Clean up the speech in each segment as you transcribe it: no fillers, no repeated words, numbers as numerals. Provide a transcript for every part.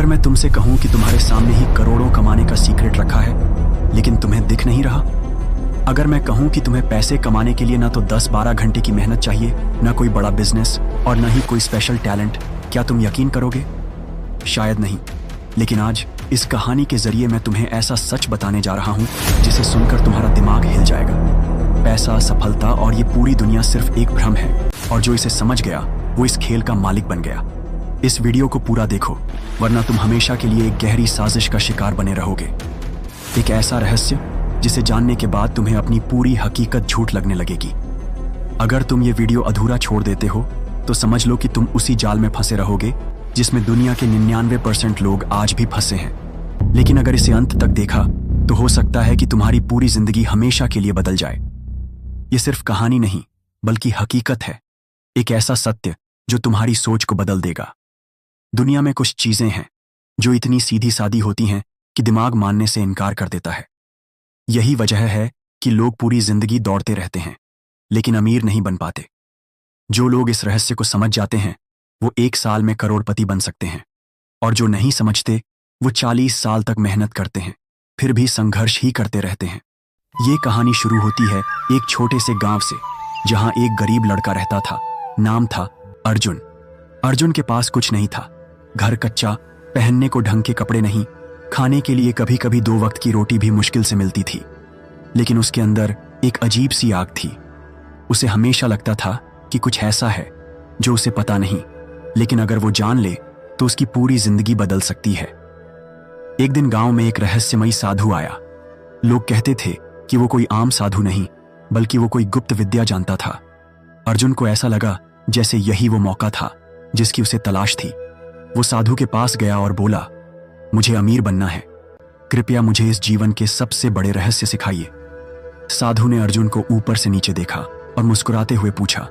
मैं तुमसे कहूं कि तुम्हारे सामने ही करोड़ों कमाने का सीक्रेट रखा है लेकिन तुम्हें दिख नहीं रहा, अगर मैं कहूं कि तुम्हें पैसे कमाने के लिए ना तो 10-12 घंटे की मेहनत चाहिए, ना कोई बड़ा बिजनेस और ना ही कोई स्पेशल टैलेंट, क्या तुम यकीन करोगे? शायद नहीं। लेकिन आज इस कहानी के जरिए मैं तुम्हें ऐसा सच बताने जा रहा हूं जिसे सुनकर तुम्हारा दिमाग हिल जाएगा। पैसा, सफलता और ये पूरी दुनिया सिर्फ एक भ्रम है और जो इसे समझ गया वो इस खेल का मालिक बन गया। इस वीडियो को पूरा देखो वरना तुम हमेशा के लिए एक गहरी साजिश का शिकार बने रहोगे। एक ऐसा रहस्य जिसे जानने के बाद तुम्हें अपनी पूरी हकीकत झूठ लगने लगेगी। अगर तुम ये वीडियो अधूरा छोड़ देते हो तो समझ लो कि तुम उसी जाल में फंसे रहोगे जिसमें दुनिया के 99% लोग आज भी फंसे हैं। लेकिन अगर इसे अंत तक देखा तो हो सकता है कि तुम्हारी पूरी जिंदगी हमेशा के लिए बदल जाए। ये सिर्फ कहानी नहीं बल्कि हकीकत है, एक ऐसा सत्य जो तुम्हारी सोच को बदल देगा। दुनिया में कुछ चीजें हैं जो इतनी सीधी सादी होती हैं कि दिमाग मानने से इनकार कर देता है। यही वजह है कि लोग पूरी जिंदगी दौड़ते रहते हैं लेकिन अमीर नहीं बन पाते। जो लोग इस रहस्य को समझ जाते हैं वो 1 साल में करोड़पति बन सकते हैं और जो नहीं समझते वो 40 साल तक मेहनत करते हैं फिर भी संघर्ष ही करते रहते हैं। ये कहानी शुरू होती है एक छोटे से गांव से जहां एक गरीब लड़का रहता था। नाम था अर्जुन। अर्जुन के पास कुछ नहीं था, घर कच्चा, पहनने को ढंग के कपड़े नहीं, खाने के लिए कभी कभी 2 वक्त की रोटी भी मुश्किल से मिलती थी। लेकिन उसके अंदर एक अजीब सी आग थी। उसे हमेशा लगता था कि कुछ ऐसा है जो उसे पता नहीं, लेकिन अगर वो जान ले तो उसकी पूरी जिंदगी बदल सकती है। एक दिन गांव में एक रहस्यमयी साधु आया। लोग कहते थे कि वो कोई आम साधु नहीं बल्कि वो कोई गुप्त विद्या जानता था। अर्जुन को ऐसा लगा जैसे यही वो मौका था जिसकी उसे तलाश थी। वो साधु के पास गया और बोला, मुझे अमीर बनना है, कृपया मुझे इस जीवन के सबसे बड़े रहस्य सिखाइए। साधु ने अर्जुन को ऊपर से नीचे देखा और मुस्कुराते हुए पूछा,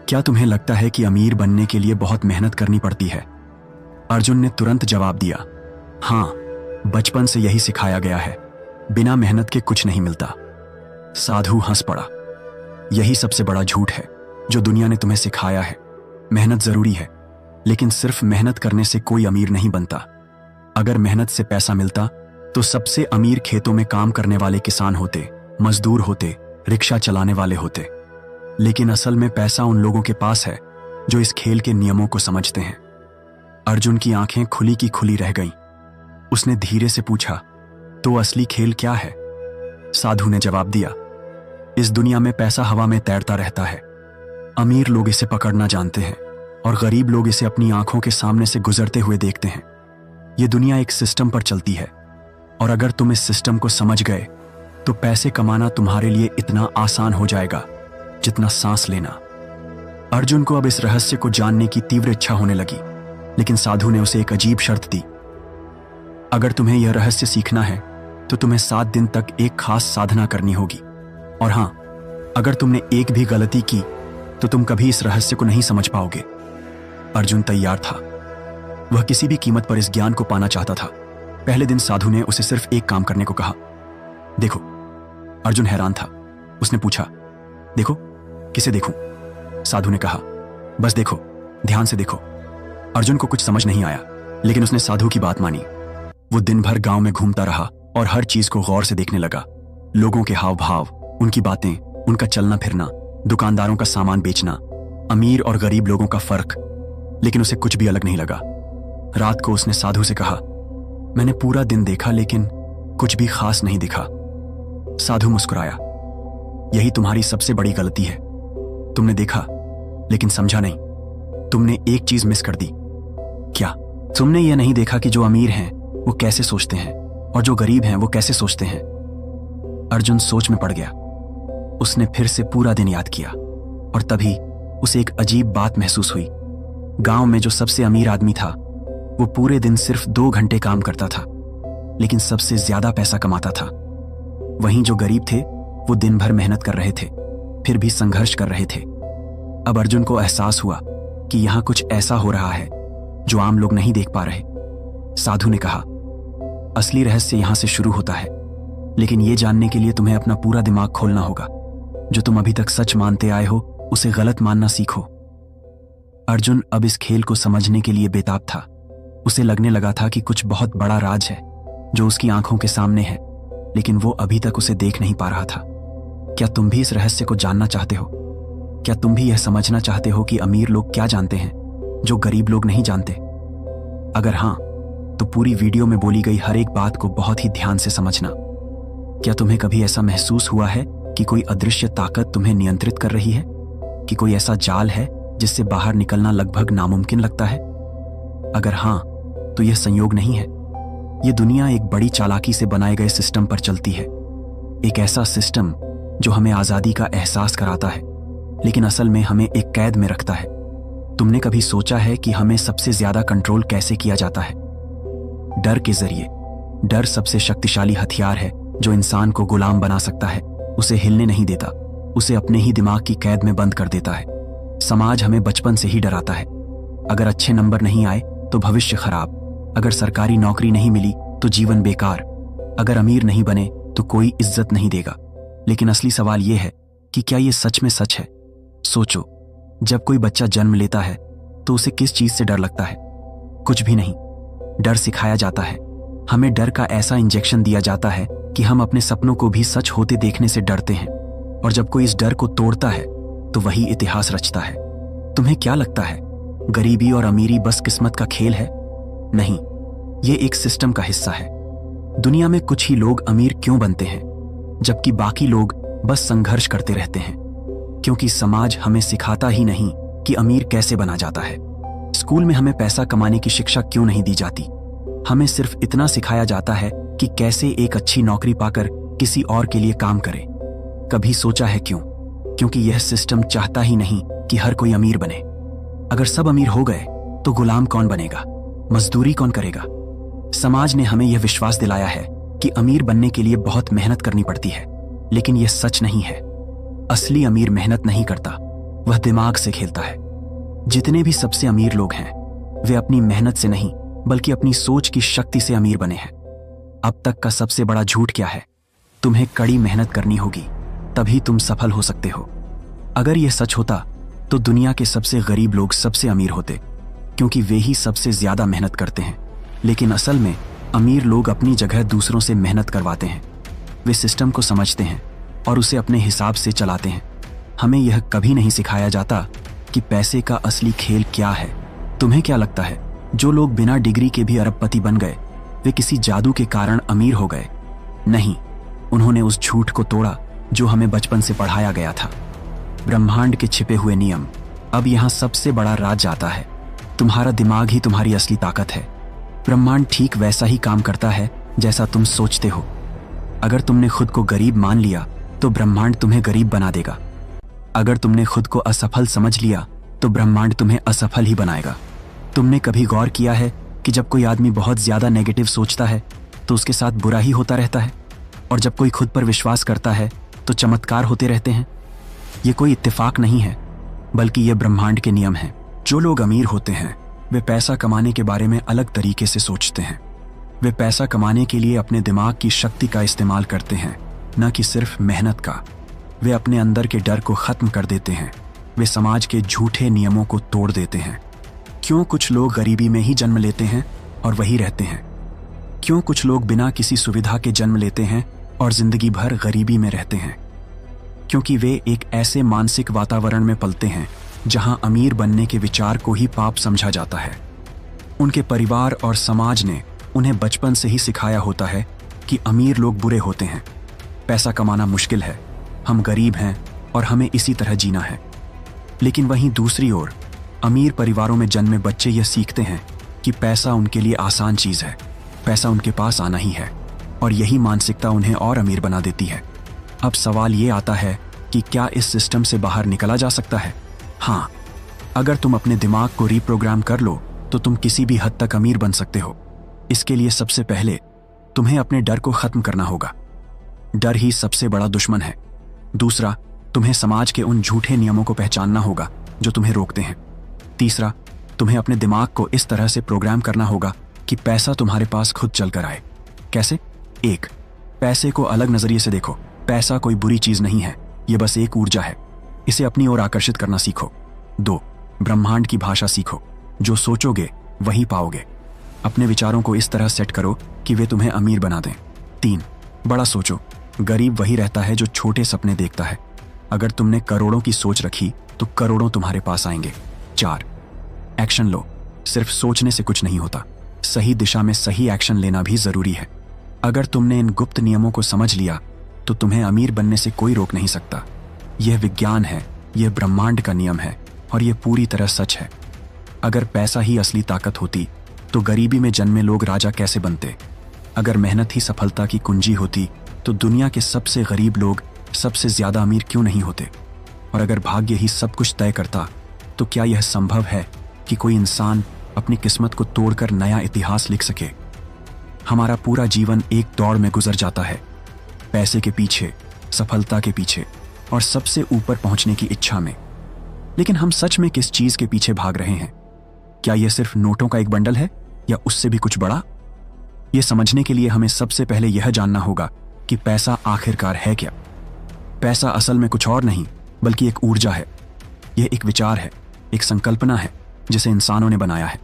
क्या तुम्हें लगता है कि अमीर बनने के लिए बहुत मेहनत करनी पड़ती है? अर्जुन ने तुरंत जवाब दिया, हाँ, बचपन से यही सिखाया गया है, बिना मेहनत के कुछ नहीं मिलता। साधु हंस पड़ा। यही सबसे बड़ा झूठ है जो दुनिया ने तुम्हें सिखाया है। मेहनत जरूरी है लेकिन सिर्फ मेहनत करने से कोई अमीर नहीं बनता। अगर मेहनत से पैसा मिलता तो सबसे अमीर खेतों में काम करने वाले किसान होते, मजदूर होते, रिक्शा चलाने वाले होते। लेकिन असल में पैसा उन लोगों के पास है जो इस खेल के नियमों को समझते हैं। अर्जुन की आंखें खुली की खुली रह गईं। उसने धीरे से पूछा, तो असली खेल क्या है? साधु ने जवाब दिया, इस दुनिया में पैसा हवा में तैरता रहता है। अमीर लोग इसे पकड़ना जानते हैं और गरीब लोग इसे अपनी आंखों के सामने से गुजरते हुए देखते हैं। ये दुनिया एक सिस्टम पर चलती है और अगर तुम इस सिस्टम को समझ गए तो पैसे कमाना तुम्हारे लिए इतना आसान हो जाएगा जितना सांस लेना। अर्जुन को अब इस रहस्य को जानने की तीव्र इच्छा होने लगी, लेकिन साधु ने उसे एक अजीब शर्त दी। अगर तुम्हें यह रहस्य सीखना है तो तुम्हें 7 दिन तक एक खास साधना करनी होगी, और हां, अगर तुमने एक भी गलती की तो तुम कभी इस रहस्य को नहीं समझ पाओगे। अर्जुन तैयार था। वह किसी भी कीमत पर इस ज्ञान को पाना चाहता था। पहले दिन साधु ने उसे सिर्फ एक काम करने को कहा। देखो। अर्जुन हैरान था। उसने पूछा, देखो? किसे देखूं? साधु ने कहा, बस देखो, ध्यान से देखो। अर्जुन को कुछ समझ नहीं आया लेकिन उसने साधु की बात मानी। वो दिन भर गांव में घूमता रहा और हर चीज को गौर से देखने लगा। लोगों के हाव भाव, उनकी बातें, उनका चलना फिरना, दुकानदारों का सामान बेचना, अमीर और गरीब लोगों का फर्क। लेकिन उसे कुछ भी अलग नहीं लगा। रात को उसने साधु से कहा, मैंने पूरा दिन देखा लेकिन कुछ भी खास नहीं दिखा। साधु मुस्कुराया, यही तुम्हारी सबसे बड़ी गलती है। तुमने देखा लेकिन समझा नहीं। तुमने एक चीज मिस कर दी। क्या? तुमने यह नहीं देखा कि जो अमीर हैं वो कैसे सोचते हैं और जो गरीब हैं वो कैसे सोचते हैं। अर्जुन सोच में पड़ गया। उसने फिर से पूरा दिन याद किया और तभी उसे एक अजीब बात महसूस हुई। गांव में जो सबसे अमीर आदमी था वो पूरे दिन सिर्फ 2 घंटे काम करता था लेकिन सबसे ज्यादा पैसा कमाता था। वहीं जो गरीब थे वो दिन भर मेहनत कर रहे थे फिर भी संघर्ष कर रहे थे। अब अर्जुन को एहसास हुआ कि यहां कुछ ऐसा हो रहा है जो आम लोग नहीं देख पा रहे। साधु ने कहा, असली रहस्य यहां से शुरू होता है, लेकिन यह जानने के लिए तुम्हें अपना पूरा दिमाग खोलना होगा। जो तुम अभी तक सच मानते आए हो उसे गलत मानना सीखो। अर्जुन अब इस खेल को समझने के लिए बेताब था। उसे लगने लगा था कि कुछ बहुत बड़ा राज है जो उसकी आंखों के सामने है, लेकिन वो अभी तक उसे देख नहीं पा रहा था। क्या तुम भी इस रहस्य को जानना चाहते हो? क्या तुम भी यह समझना चाहते हो कि अमीर लोग क्या जानते हैं जो गरीब लोग नहीं जानते? अगर हाँ, तो पूरी वीडियो में बोली गई हर एक बात को बहुत ही ध्यान से समझना। क्या तुम्हें कभी ऐसा महसूस हुआ है कि कोई अदृश्य ताकत तुम्हें नियंत्रित कर रही है, कि कोई ऐसा जाल है जिससे बाहर निकलना लगभग नामुमकिन लगता है? अगर हाँ, तो यह संयोग नहीं है। यह दुनिया एक बड़ी चालाकी से बनाए गए सिस्टम पर चलती है। एक ऐसा सिस्टम जो हमें आजादी का एहसास कराता है, लेकिन असल में हमें एक कैद में रखता है। तुमने कभी सोचा है कि हमें सबसे ज्यादा कंट्रोल कैसे किया जाता है? डर के जरिए। डर सबसे शक्तिशाली हथियार है जो इंसान को गुलाम बना सकता है। उसे हिलने नहीं देता, उसे अपने ही दिमाग की कैद में बंद कर देता है। समाज हमें बचपन से ही डराता है। अगर अच्छे नंबर नहीं आए तो भविष्य खराब, अगर सरकारी नौकरी नहीं मिली तो जीवन बेकार, अगर अमीर नहीं बने तो कोई इज्जत नहीं देगा। लेकिन असली सवाल यह है कि क्या यह सच में सच है? सोचो, जब कोई बच्चा जन्म लेता है तो उसे किस चीज से डर लगता है? कुछ भी नहीं। डर सिखाया जाता है। हमें डर का ऐसा इंजेक्शन दिया जाता है कि हम अपने सपनों को भी सच होते देखने से डरते हैं, और जब कोई इस डर को तोड़ता है तो वही इतिहास रचता है। तुम्हें क्या लगता है, गरीबी और अमीरी बस किस्मत का खेल है? नहीं, ये एक सिस्टम का हिस्सा है। दुनिया में कुछ ही लोग अमीर क्यों बनते हैं जबकि बाकी लोग बस संघर्ष करते रहते हैं? क्योंकि समाज हमें सिखाता ही नहीं कि अमीर कैसे बना जाता है। स्कूल में हमें पैसा कमाने की शिक्षा क्यों नहीं दी जाती? हमें सिर्फ इतना सिखाया जाता है कि कैसे एक अच्छी नौकरी पाकर किसी और के लिए काम करें। कभी सोचा है क्यों? क्योंकि यह सिस्टम चाहता ही नहीं कि हर कोई अमीर बने। अगर सब अमीर हो गए तो गुलाम कौन बनेगा? मजदूरी कौन करेगा? समाज ने हमें यह विश्वास दिलाया है कि अमीर बनने के लिए बहुत मेहनत करनी पड़ती है, लेकिन यह सच नहीं है। असली अमीर मेहनत नहीं करता, वह दिमाग से खेलता है। जितने भी सबसे अमीर लोग हैं वे अपनी मेहनत से नहीं बल्कि अपनी सोच की शक्ति से अमीर बने हैं। अब तक का सबसे बड़ा झूठ क्या है? तुम्हें कड़ी मेहनत करनी होगी, तभी तुम सफल हो सकते हो। अगर यह सच होता तो दुनिया के सबसे गरीब लोग सबसे अमीर होते, क्योंकि वे ही सबसे ज्यादा मेहनत करते हैं। लेकिन असल में अमीर लोग अपनी जगह दूसरों से मेहनत करवाते हैं। वे सिस्टम को समझते हैं और उसे अपने हिसाब से चलाते हैं। हमें यह कभी नहीं सिखाया जाता कि पैसे का असली खेल क्या है। तुम्हें क्या लगता है, जो लोग बिना डिग्री के भी अरबपति बन गए वे किसी जादू के कारण अमीर हो गए? नहीं, उन्होंने उस झूठ को तोड़ा जो हमें बचपन से पढ़ाया गया था। ब्रह्मांड के छिपे हुए नियम। अब यहां सबसे बड़ा राज आता है। तुम्हारा दिमाग ही तुम्हारी असली ताकत है। ब्रह्मांड ठीक वैसा ही काम करता है जैसा तुम सोचते हो। अगर तुमने खुद को गरीब मान लिया तो ब्रह्मांड तुम्हें गरीब बना देगा। अगर तुमने खुद को असफल समझ लिया तो ब्रह्मांड तुम्हें असफल ही बनाएगा। तुमने कभी गौर किया है कि जब कोई आदमी बहुत ज्यादा नेगेटिव सोचता है तो उसके साथ बुरा ही होता रहता है, और जब कोई खुद पर विश्वास करता है तो चमत्कार होते रहते हैं? ये कोई इत्तेफाक नहीं है, बल्कि ये ब्रह्मांड के नियम हैं। जो लोग अमीर होते हैं वे पैसा कमाने के बारे में अलग तरीके से सोचते हैं। वे पैसा कमाने के लिए अपने दिमाग की शक्ति का इस्तेमाल करते हैं, न कि सिर्फ मेहनत का। वे अपने अंदर के डर को खत्म कर देते हैं। वे समाज के झूठे नियमों को तोड़ देते हैं। क्यों कुछ लोग गरीबी में ही जन्म लेते हैं और वही रहते हैं? क्यों कुछ लोग बिना किसी सुविधा के जन्म लेते हैं और जिंदगी भर गरीबी में रहते हैं? क्योंकि वे एक ऐसे मानसिक वातावरण में पलते हैं जहां अमीर बनने के विचार को ही पाप समझा जाता है। उनके परिवार और समाज ने उन्हें बचपन से ही सिखाया होता है कि अमीर लोग बुरे होते हैं, पैसा कमाना मुश्किल है, हम गरीब हैं और हमें इसी तरह जीना है। लेकिन वहीं दूसरी ओर अमीर परिवारों में जन्मे बच्चे यह सीखते हैं कि पैसा उनके लिए आसान चीज है, पैसा उनके पास आना ही है, और यही मानसिकता उन्हें और अमीर बना देती है। अब सवाल ये आता है कि क्या इस सिस्टम से बाहर निकला जा सकता है? हाँ, अगर तुम अपने दिमाग को रीप्रोग्राम कर लो तो तुम किसी भी हद तक अमीर बन सकते हो। इसके लिए सबसे पहले तुम्हें अपने डर को खत्म करना होगा। डर ही सबसे बड़ा दुश्मन है। दूसरा, तुम्हें समाज के उन झूठे नियमों को पहचानना होगा जो तुम्हें रोकते हैं। तीसरा, तुम्हें अपने दिमाग को इस तरह से प्रोग्राम करना होगा कि पैसा तुम्हारे पास खुद चलकर आए। कैसे? 1. पैसे को अलग नजरिए से देखो। पैसा कोई बुरी चीज नहीं है, यह बस एक ऊर्जा है। इसे अपनी ओर आकर्षित करना सीखो। 2. ब्रह्मांड की भाषा सीखो। जो सोचोगे वही पाओगे। अपने विचारों को इस तरह सेट करो कि वे तुम्हें अमीर बना दें। 3. बड़ा सोचो। गरीब वही रहता है जो छोटे सपने देखता है। अगर तुमने करोड़ों की सोच रखी तो करोड़ों तुम्हारे पास आएंगे। 4. एक्शन लो। सिर्फ सोचने से कुछ नहीं होता, सही दिशा में सही एक्शन लेना भी जरूरी है। अगर तुमने इन गुप्त नियमों को समझ लिया तो तुम्हें अमीर बनने से कोई रोक नहीं सकता। यह विज्ञान है, यह ब्रह्मांड का नियम है और यह पूरी तरह सच है। अगर पैसा ही असली ताकत होती तो गरीबी में जन्मे लोग राजा कैसे बनते? अगर मेहनत ही सफलता की कुंजी होती तो दुनिया के सबसे गरीब लोग सबसे ज्यादा अमीर क्यों नहीं होते? और अगर भाग्य ही सब कुछ तय करता तो क्या यह संभव है कि कोई इंसान अपनी किस्मत को तोड़कर नया इतिहास लिख सके? हमारा पूरा जीवन एक दौड़ में गुजर जाता है, पैसे के पीछे, सफलता के पीछे और सबसे ऊपर पहुंचने की इच्छा में। लेकिन हम सच में किस चीज के पीछे भाग रहे हैं? क्या यह सिर्फ नोटों का एक बंडल है या उससे भी कुछ बड़ा? यह समझने के लिए हमें सबसे पहले यह जानना होगा कि पैसा आखिरकार है क्या। पैसा असल में कुछ और नहीं बल्कि एक ऊर्जा है। यह एक विचार है, एक संकल्पना है जिसे इंसानों ने बनाया है।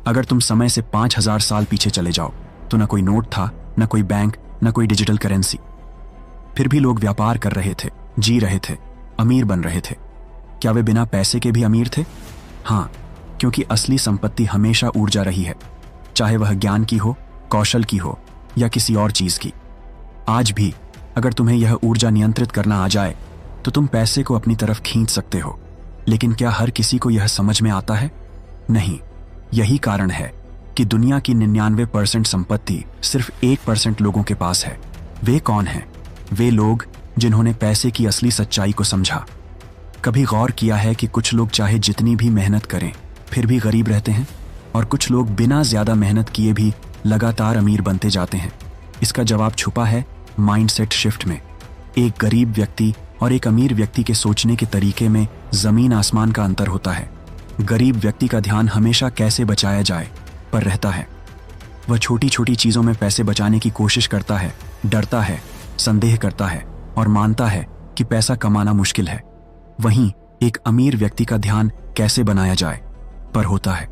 अगर तुम समय से 5000 साल पीछे चले जाओ तो न कोई नोट था, न कोई बैंक, न कोई डिजिटल करेंसी। फिर भी लोग व्यापार कर रहे थे, जी रहे थे, अमीर बन रहे थे। क्या वे बिना पैसे के भी अमीर थे? हाँ, क्योंकि असली संपत्ति हमेशा ऊर्जा रही है, चाहे वह ज्ञान की हो, कौशल की हो या किसी और चीज की। आज भी अगर तुम्हें यह ऊर्जा नियंत्रित करना आ जाए तो तुम पैसे को अपनी तरफ खींच सकते हो। लेकिन क्या हर किसी को यह समझ में आता है? नहीं। यही कारण है कि दुनिया की 99% संपत्ति सिर्फ 1% लोगों के पास है। वे कौन हैं? वे लोग जिन्होंने पैसे की असली सच्चाई को समझा। कभी गौर किया है कि कुछ लोग चाहे जितनी भी मेहनत करें फिर भी गरीब रहते हैं और कुछ लोग बिना ज्यादा मेहनत किए भी लगातार अमीर बनते जाते हैं? इसका जवाब छुपा है माइंडसेट शिफ्ट में। एक गरीब व्यक्ति और एक अमीर व्यक्ति के सोचने के तरीके में जमीन आसमान का अंतर होता है। गरीब व्यक्ति का ध्यान हमेशा कैसे बचाया जाए पर रहता है। वह छोटी छोटी चीजों में पैसे बचाने की कोशिश करता है, डरता है, संदेह करता है और मानता है कि पैसा कमाना मुश्किल है। वहीं एक अमीर व्यक्ति का ध्यान कैसे बनाया जाए पर होता है।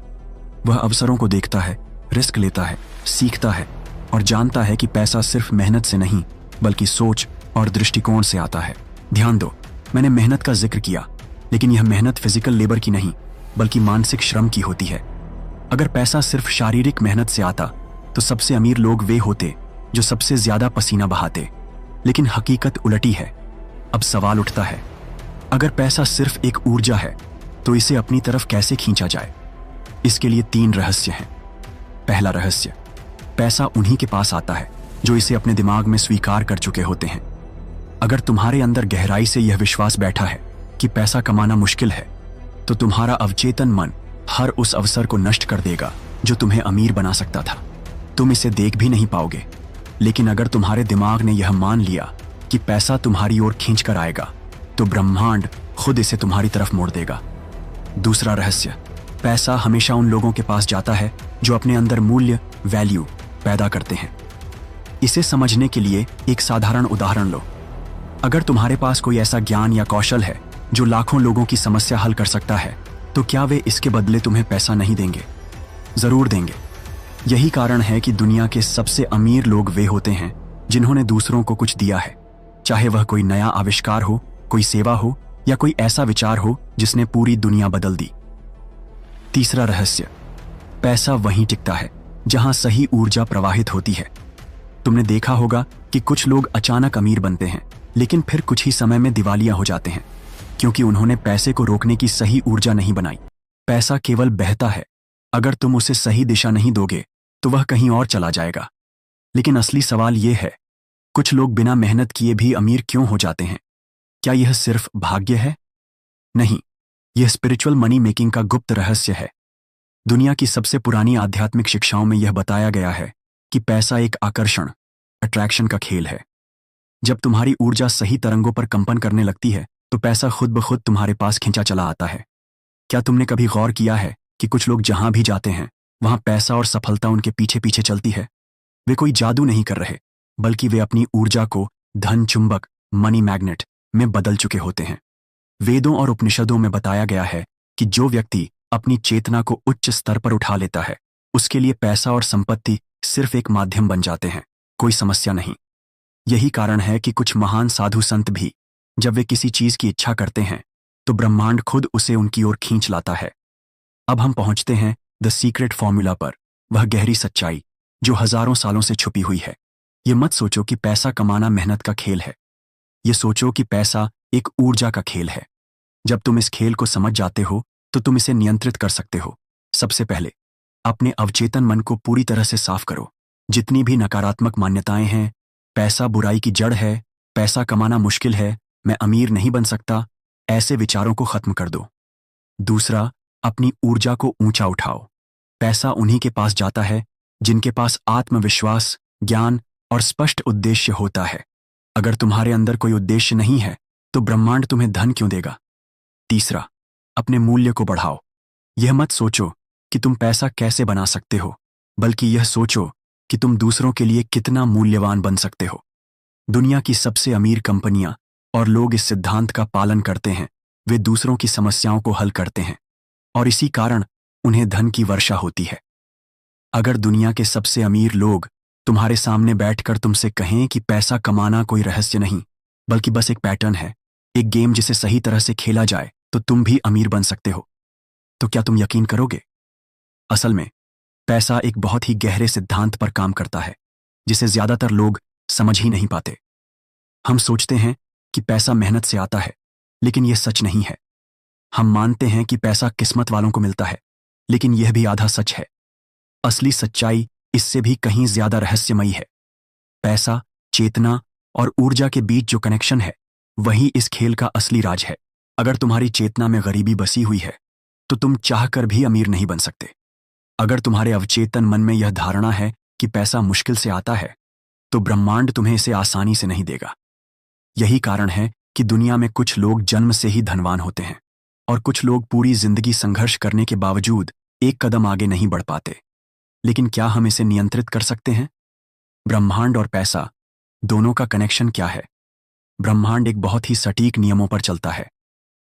वह अवसरों को देखता है, रिस्क लेता है, सीखता है और जानता है कि पैसा सिर्फ मेहनत से नहीं बल्कि सोच और दृष्टिकोण से आता है। ध्यान दो, मैंने मेहनत का जिक्र किया, लेकिन यह मेहनत फिजिकल लेबर की नहीं बल्कि मानसिक श्रम की होती है। अगर पैसा सिर्फ शारीरिक मेहनत से आता तो सबसे अमीर लोग वे होते जो सबसे ज्यादा पसीना बहाते। लेकिन हकीकत उलटी है। अब सवाल उठता है, अगर पैसा सिर्फ एक ऊर्जा है तो इसे अपनी तरफ कैसे खींचा जाए? इसके लिए 3 रहस्य हैं। पहला रहस्य, पैसा उन्हीं के पास आता है जो इसे अपने दिमाग में स्वीकार कर चुके होते हैं। अगर तुम्हारे अंदर गहराई से यह विश्वास बैठा है कि पैसा कमाना मुश्किल है तो तुम्हारा अवचेतन मन हर उस अवसर को नष्ट कर देगा जो तुम्हें अमीर बना सकता था। तुम इसे देख भी नहीं पाओगे, लेकिन अगर तुम्हारे दिमाग ने यह मान लिया कि पैसा तुम्हारी ओर खींच कर आएगा तो ब्रह्मांड खुद इसे तुम्हारी तरफ मोड़ देगा। दूसरा रहस्य, पैसा हमेशा उन लोगों के पास जाता है जो अपने अंदर मूल्य, वैल्यू पैदा करते हैं। इसे समझने के लिए एक साधारण उदाहरण लो। अगर तुम्हारे पास कोई ऐसा ज्ञान या कौशल है जो लाखों लोगों की समस्या हल कर सकता है तो क्या वे इसके बदले तुम्हें पैसा नहीं देंगे? जरूर देंगे। यही कारण है कि दुनिया के सबसे अमीर लोग वे होते हैं जिन्होंने दूसरों को कुछ दिया है, चाहे वह कोई नया आविष्कार हो, कोई सेवा हो या कोई ऐसा विचार हो जिसने पूरी दुनिया बदल दी। तीसरा रहस्य, पैसा वहीं टिकता है जहां सही ऊर्जा प्रवाहित होती है। तुमने देखा होगा कि कुछ लोग अचानक अमीर बनते हैं लेकिन फिर कुछ ही समय में दिवालिया हो जाते हैं क्योंकि उन्होंने पैसे को रोकने की सही ऊर्जा नहीं बनाई। पैसा केवल बहता है, अगर तुम उसे सही दिशा नहीं दोगे तो वह कहीं और चला जाएगा। लेकिन असली सवाल यह है, कुछ लोग बिना मेहनत किए भी अमीर क्यों हो जाते हैं? क्या यह सिर्फ भाग्य है? नहीं, यह स्पिरिचुअल मनी मेकिंग का गुप्त रहस्य है। दुनिया की सबसे पुरानी आध्यात्मिक शिक्षाओं में यह बताया गया है कि पैसा एक आकर्षण, अट्रैक्शन का खेल है। जब तुम्हारी ऊर्जा सही तरंगों पर कंपन करने लगती है तो पैसा खुद ब खुद तुम्हारे पास खींचा चला आता है। क्या तुमने कभी गौर किया है कि कुछ लोग जहां भी जाते हैं वहां पैसा और सफलता उनके पीछे पीछे चलती है? वे कोई जादू नहीं कर रहे, बल्कि वे अपनी ऊर्जा को धन चुंबक, मनी मैग्नेट में बदल चुके होते हैं। वेदों और उपनिषदों में बताया गया है कि जो व्यक्ति अपनी चेतना को उच्च स्तर पर उठा लेता है उसके लिए पैसा और संपत्ति सिर्फ एक माध्यम बन जाते हैं, कोई समस्या नहीं। यही कारण है कि कुछ महान साधु संत भी जब वे किसी चीज की इच्छा करते हैं तो ब्रह्मांड खुद उसे उनकी ओर खींच लाता है। अब हम पहुंचते हैं द सीक्रेट फॉर्मूला पर, वह गहरी सच्चाई जो हजारों सालों से छुपी हुई है। ये मत सोचो कि पैसा कमाना मेहनत का खेल है, ये सोचो कि पैसा एक ऊर्जा का खेल है। जब तुम इस खेल को समझ जाते हो तो तुम इसे नियंत्रित कर सकते हो। सबसे पहले अपने अवचेतन मन को पूरी तरह से साफ करो। जितनी भी नकारात्मक मान्यताएं हैं, पैसा बुराई की जड़ है, पैसा कमाना मुश्किल है, मैं अमीर नहीं बन सकता, ऐसे विचारों को खत्म कर दो। दूसरा, अपनी ऊर्जा को ऊंचा उठाओ। पैसा उन्हीं के पास जाता है जिनके पास आत्मविश्वास, ज्ञान और स्पष्ट उद्देश्य होता है। अगर तुम्हारे अंदर कोई उद्देश्य नहीं है तो ब्रह्मांड तुम्हें धन क्यों देगा? तीसरा, अपने मूल्य को बढ़ाओ। यह मत सोचो कि तुम पैसा कैसे बना सकते हो, बल्कि यह सोचो कि तुम दूसरों के लिए कितना मूल्यवान बन सकते हो। दुनिया की सबसे अमीर कंपनियां और लोग इस सिद्धांत का पालन करते हैं। वे दूसरों की समस्याओं को हल करते हैं और इसी कारण उन्हें धन की वर्षा होती है। अगर दुनिया के सबसे अमीर लोग तुम्हारे सामने बैठकर तुमसे कहें कि पैसा कमाना कोई रहस्य नहीं, बल्कि बस एक पैटर्न है, एक गेम जिसे सही तरह से खेला जाए तो तुम भी अमीर बन सकते हो, तो क्या तुम यकीन करोगे? असल में पैसा एक बहुत ही गहरे सिद्धांत पर काम करता है जिसे ज्यादातर लोग समझ ही नहीं पाते। हम सोचते हैं कि पैसा मेहनत से आता है, लेकिन यह सच नहीं है। हम मानते हैं कि पैसा किस्मत वालों को मिलता है, लेकिन यह भी आधा सच है। असली सच्चाई इससे भी कहीं ज्यादा रहस्यमयी है। पैसा, चेतना और ऊर्जा के बीच जो कनेक्शन है, वही इस खेल का असली राज है। अगर तुम्हारी चेतना में गरीबी बसी हुई है तो तुम चाहकर भी अमीर नहीं बन सकते। अगर तुम्हारे अवचेतन मन में यह धारणा है कि पैसा मुश्किल से आता है तो ब्रह्मांड तुम्हें इसे आसानी से नहीं देगा। यही कारण है कि दुनिया में कुछ लोग जन्म से ही धनवान होते हैं और कुछ लोग पूरी जिंदगी संघर्ष करने के बावजूद एक कदम आगे नहीं बढ़ पाते। लेकिन क्या हम इसे नियंत्रित कर सकते हैं? ब्रह्मांड और पैसा दोनों का कनेक्शन क्या है? ब्रह्मांड एक बहुत ही सटीक नियमों पर चलता है।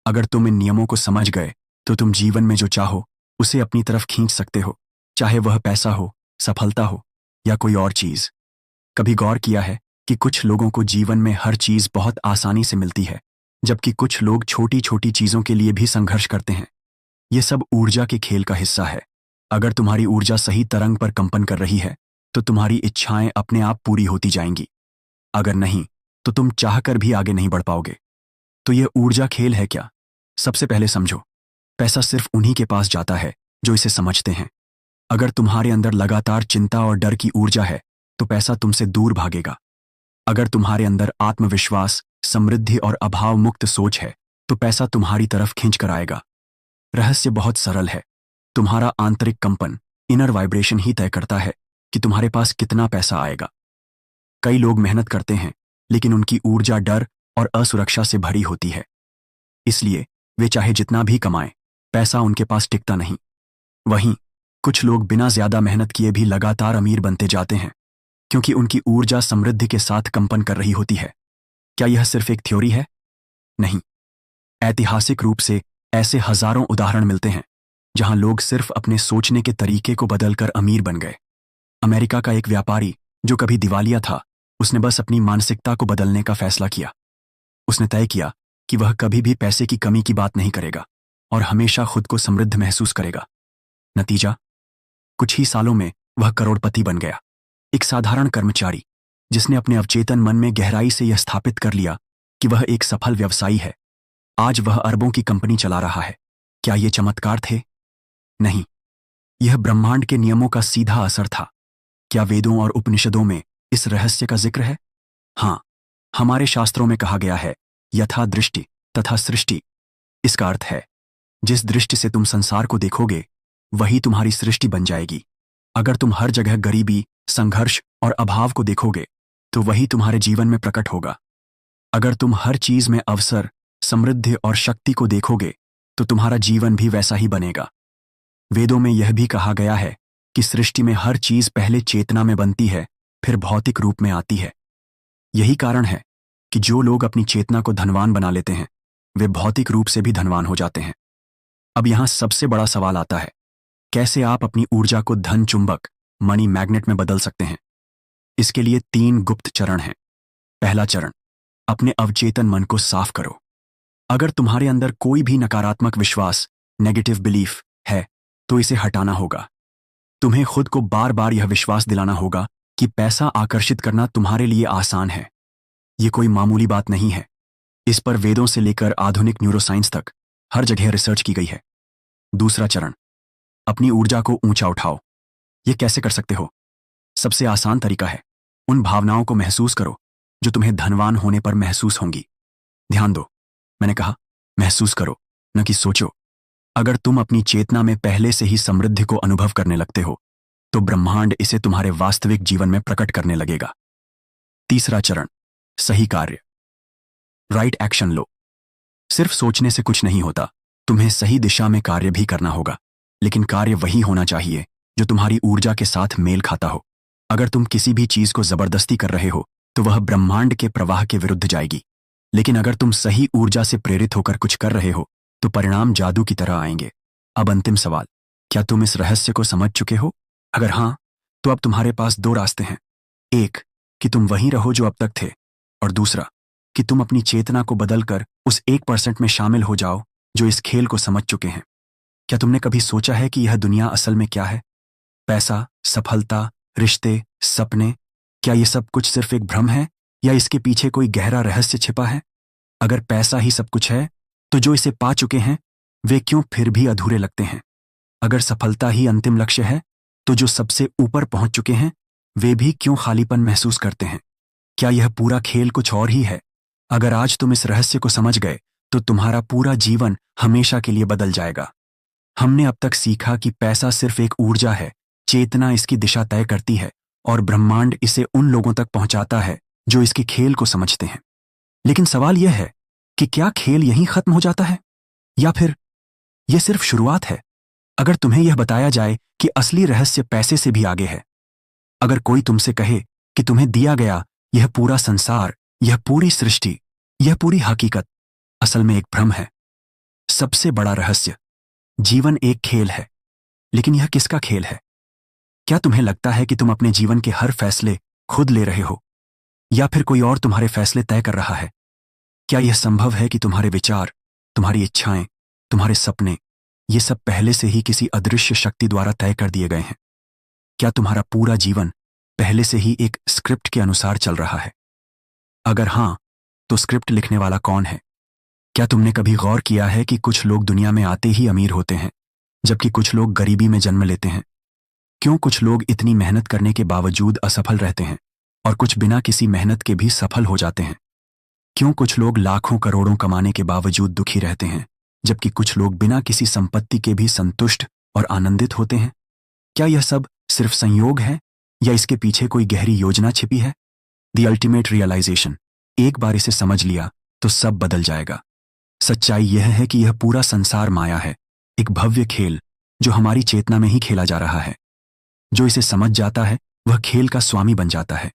अगर तुम इन नियमों को समझ गए तो तुम जीवन में जो चाहो उसे अपनी तरफ खींच सकते हो, चाहे वह पैसा हो, सफलता हो या कोई और चीज। कभी गौर किया है कि कुछ लोगों को जीवन में हर चीज बहुत आसानी से मिलती है, जबकि कुछ लोग छोटी छोटी चीजों के लिए भी संघर्ष करते हैं। ये सब ऊर्जा के खेल का हिस्सा है। अगर तुम्हारी ऊर्जा सही तरंग पर कंपन कर रही है तो तुम्हारी इच्छाएं अपने आप पूरी होती जाएंगी। अगर नहीं तो तुम चाहकर भी आगे नहीं बढ़ पाओगे। तो यह ऊर्जा खेल है क्या? सबसे पहले समझो, पैसा सिर्फ उन्हीं के पास जाता है जो इसे समझते हैं। अगर तुम्हारे अंदर लगातार चिंता और डर की ऊर्जा है तो पैसा तुमसे दूर भागेगा। अगर तुम्हारे अंदर आत्मविश्वास, समृद्धि और अभाव मुक्त सोच है तो पैसा तुम्हारी तरफ खींच कर आएगा। रहस्य बहुत सरल है। तुम्हारा आंतरिक कंपन, इनर वाइब्रेशन ही तय करता है कि तुम्हारे पास कितना पैसा आएगा। कई लोग मेहनत करते हैं लेकिन उनकी ऊर्जा डर और असुरक्षा से भरी होती है, इसलिए वे चाहे जितना भी कमाएं, पैसा उनके पास टिकता नहीं। वहीं कुछ लोग बिना ज्यादा मेहनत किए भी लगातार अमीर बनते जाते हैं क्योंकि उनकी ऊर्जा समृद्धि के साथ कंपन कर रही होती है। क्या यह सिर्फ एक थ्योरी है? नहीं, ऐतिहासिक रूप से ऐसे हजारों उदाहरण मिलते हैं जहां लोग सिर्फ अपने सोचने के तरीके को बदलकर अमीर बन गए। अमेरिका का एक व्यापारी जो कभी दिवालिया था, उसने बस अपनी मानसिकता को बदलने का फैसला किया। उसने तय किया कि वह कभी भी पैसे की कमी की बात नहीं करेगा और हमेशा खुद को समृद्ध महसूस करेगा। नतीजा, कुछ ही सालों में वह करोड़पति बन गया। एक साधारण कर्मचारी जिसने अपने अवचेतन मन में गहराई से यह स्थापित कर लिया कि वह एक सफल व्यवसायी है, आज वह अरबों की कंपनी चला रहा है। क्या ये चमत्कार थे? नहीं, यह ब्रह्मांड के नियमों का सीधा असर था। क्या वेदों और उपनिषदों में इस रहस्य का जिक्र है? हां, हमारे शास्त्रों में कहा गया है, यथा दृष्टि तथा सृष्टि। इसका अर्थ है, जिस दृष्टि से तुम संसार को देखोगे वही तुम्हारी सृष्टि बन जाएगी। अगर तुम हर जगह गरीबी, संघर्ष और अभाव को देखोगे तो वही तुम्हारे जीवन में प्रकट होगा। अगर तुम हर चीज में अवसर, समृद्धि और शक्ति को देखोगे तो तुम्हारा जीवन भी वैसा ही बनेगा। वेदों में यह भी कहा गया है कि सृष्टि में हर चीज पहले चेतना में बनती है, फिर भौतिक रूप में आती है। यही कारण है कि जो लोग अपनी चेतना को धनवान बना लेते हैं वे भौतिक रूप से भी धनवान हो जाते हैं। अब यहां सबसे बड़ा सवाल आता है, कैसे आप अपनी ऊर्जा को धन चुंबक मनी मैग्नेट में बदल सकते हैं। इसके लिए 3 गुप्त चरण हैं। पहला चरण, अपने अवचेतन मन को साफ करो। अगर तुम्हारे अंदर कोई भी नकारात्मक विश्वास, नेगेटिव बिलीफ है, तो इसे हटाना होगा। तुम्हें खुद को बार बार यह विश्वास दिलाना होगा कि पैसा आकर्षित करना तुम्हारे लिए आसान है। ये कोई मामूली बात नहीं है। इस पर वेदों से लेकर आधुनिक न्यूरोसाइंस तक हर जगह रिसर्च की गई है। दूसरा चरण, अपनी ऊर्जा को ऊंचा उठाओ। ये कैसे कर सकते हो? सबसे आसान तरीका है, उन भावनाओं को महसूस करो जो तुम्हें धनवान होने पर महसूस होंगी। ध्यान दो, मैंने कहा महसूस करो, न कि सोचो। अगर तुम अपनी चेतना में पहले से ही समृद्धि को अनुभव करने लगते हो, तो ब्रह्मांड इसे तुम्हारे वास्तविक जीवन में प्रकट करने लगेगा। तीसरा चरण, सही कार्य, राइट एक्शन लो। सिर्फ सोचने से कुछ नहीं होता, तुम्हें सही दिशा में कार्य भी करना होगा, लेकिन कार्य वही होना चाहिए जो तुम्हारी ऊर्जा के साथ मेल खाता हो। अगर तुम किसी भी चीज को जबरदस्ती कर रहे हो, तो वह ब्रह्मांड के प्रवाह के विरुद्ध जाएगी। लेकिन अगर तुम सही ऊर्जा से प्रेरित होकर कुछ कर रहे हो, तो परिणाम जादू की तरह आएंगे। अब अंतिम सवाल, क्या तुम इस रहस्य को समझ चुके हो? अगर हाँ, तो अब तुम्हारे पास 2 रास्ते हैं। एक, कि तुम वहीं रहो जो अब तक थे, और दूसरा, कि तुम अपनी चेतना को बदलकर उस 1% में शामिल हो जाओ जो इस खेल को समझ चुके हैं। क्या तुमने कभी सोचा है कि यह दुनिया असल में क्या है? पैसा, सफलता, रिश्ते, सपने, क्या ये सब कुछ सिर्फ एक भ्रम है, या इसके पीछे कोई गहरा रहस्य छिपा है? अगर पैसा ही सब कुछ है, तो जो इसे पा चुके हैं वे क्यों फिर भी अधूरे लगते हैं? अगर सफलता ही अंतिम लक्ष्य है, तो जो सबसे ऊपर पहुंच चुके हैं वे भी क्यों खालीपन महसूस करते हैं? क्या यह पूरा खेल कुछ और ही है? अगर आज तुम इस रहस्य को समझ गए, तो तुम्हारा पूरा जीवन हमेशा के लिए बदल जाएगा। हमने अब तक सीखा कि पैसा सिर्फ एक ऊर्जा है, चेतना इसकी दिशा तय करती है, और ब्रह्मांड इसे उन लोगों तक पहुंचाता है जो इसके खेल को समझते हैं। लेकिन सवाल यह है कि क्या खेल यहीं खत्म हो जाता है, या फिर यह सिर्फ शुरुआत है? अगर तुम्हें यह बताया जाए कि असली रहस्य पैसे से भी आगे है, अगर कोई तुमसे कहे कि तुम्हें दिया गया यह पूरा संसार, यह पूरी सृष्टि, यह पूरी हकीकत असल में एक भ्रम है, सबसे बड़ा रहस्य, जीवन एक खेल है, लेकिन यह किसका खेल है? क्या तुम्हें लगता है कि तुम अपने जीवन के हर फैसले खुद ले रहे हो, या फिर कोई और तुम्हारे फैसले तय कर रहा है? क्या यह संभव है कि तुम्हारे विचार, तुम्हारी इच्छाएं, तुम्हारे सपने, ये सब पहले से ही किसी अदृश्य शक्ति द्वारा तय कर दिए गए हैं? क्या तुम्हारा पूरा जीवन पहले से ही एक स्क्रिप्ट के अनुसार चल रहा है? अगर हां, तो स्क्रिप्ट लिखने वाला कौन है? क्या तुमने कभी गौर किया है कि कुछ लोग दुनिया में आते ही अमीर होते हैं, जबकि कुछ लोग गरीबी में जन्म लेते हैं? क्यों कुछ लोग इतनी मेहनत करने के बावजूद असफल रहते हैं, और कुछ बिना किसी मेहनत के भी सफल हो जाते हैं? क्यों कुछ लोग लाखों करोड़ों कमाने के बावजूद दुखी रहते हैं, जबकि कुछ लोग बिना किसी संपत्ति के भी संतुष्ट और आनंदित होते हैं? क्या यह सब सिर्फ संयोग है, या इसके पीछे कोई गहरी योजना छिपी है? द अल्टीमेट रियलाइजेशन, एक बार इसे समझ लिया तो सब बदल जाएगा। सच्चाई यह है कि यह पूरा संसार माया है, एक भव्य खेल जो हमारी चेतना में ही खेला जा रहा है। जो इसे समझ जाता है वह खेल का स्वामी बन जाता है।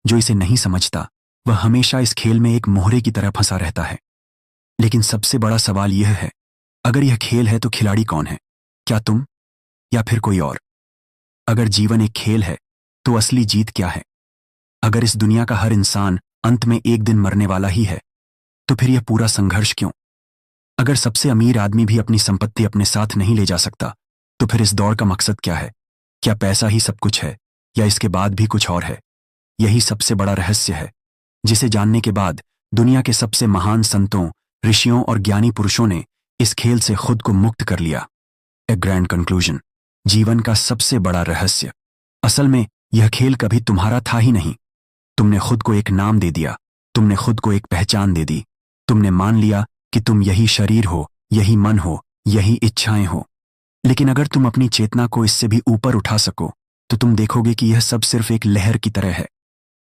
जो इसे नहीं समझता वह हमेशा इस खेल में एक मोहरे की तरह फंसा रहता है। लेकिन सबसे बड़ा सवाल यह है, अगर यह खेल है तो खिलाड़ी कौन है? क्या तुम, या फिर कोई और? अगर जीवन एक खेल है, तो असली जीत क्या है? अगर इस दुनिया का हर इंसान अंत में एक दिन मरने वाला ही है, तो फिर यह पूरा संघर्ष क्यों? अगर सबसे अमीर आदमी भी अपनी संपत्ति अपने साथ नहीं ले जा सकता, तो फिर इस दौड़ का मकसद क्या है? क्या पैसा ही सब कुछ है, या इसके बाद भी कुछ और है? यही सबसे बड़ा रहस्य है, जिसे जानने के बाद दुनिया के सबसे महान संतों, ऋषियों और ज्ञानी पुरुषों ने इस खेल से खुद को मुक्त कर लिया। ए ग्रैंड कंक्लूजन, जीवन का सबसे बड़ा रहस्य, असल में यह खेल कभी तुम्हारा था ही नहीं। तुमने खुद को एक नाम दे दिया, तुमने खुद को एक पहचान दे दी, तुमने मान लिया कि तुम यही शरीर हो, यही मन हो, यही इच्छाएं हो। लेकिन अगर तुम अपनी चेतना को इससे भी ऊपर उठा सको, तो तुम देखोगे कि यह सब सिर्फ एक लहर की तरह है,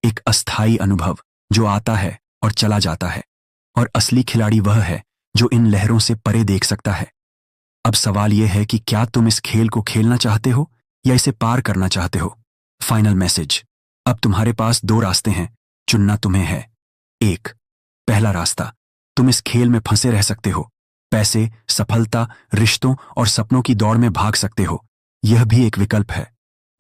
एक अस्थायी अनुभव जो आता है और चला जाता है, और असली खिलाड़ी वह है जो इन लहरों से परे देख सकता है। अब सवाल यह है कि क्या तुम इस खेल को खेलना चाहते हो, या इसे पार करना चाहते हो? फाइनल मैसेज, अब तुम्हारे पास 2 रास्ते हैं, चुनना तुम्हें है। एक, पहला रास्ता, तुम इस खेल में फंसे रह सकते हो, पैसे, सफलता, रिश्तों और सपनों की दौड़ में भाग सकते हो, यह भी एक विकल्प है।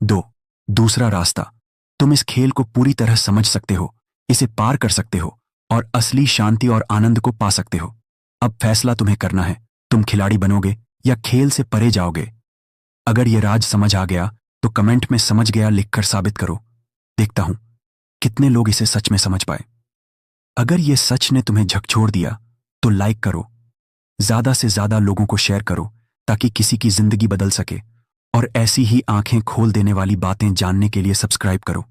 2. दूसरा रास्ता। तुम इस खेल को पूरी तरह समझ सकते हो, इसे पार कर सकते हो और असली शांति और आनंद को पा सकते हो। अब फैसला तुम्हें करना है, तुम खिलाड़ी बनोगे या खेल से परे जाओगे। अगर यह राज समझ आ गया तो कमेंट में समझ गया लिखकर साबित करो। देखता हूं कितने लोग इसे सच में समझ पाए। अगर यह सच ने तुम्हें झकझोर दिया तो लाइक करो, ज्यादा से ज्यादा लोगों को शेयर करो ताकि किसी की जिंदगी बदल सके। और ऐसी ही आंखें खोल देने वाली बातें जानने के लिए सब्सक्राइब करो।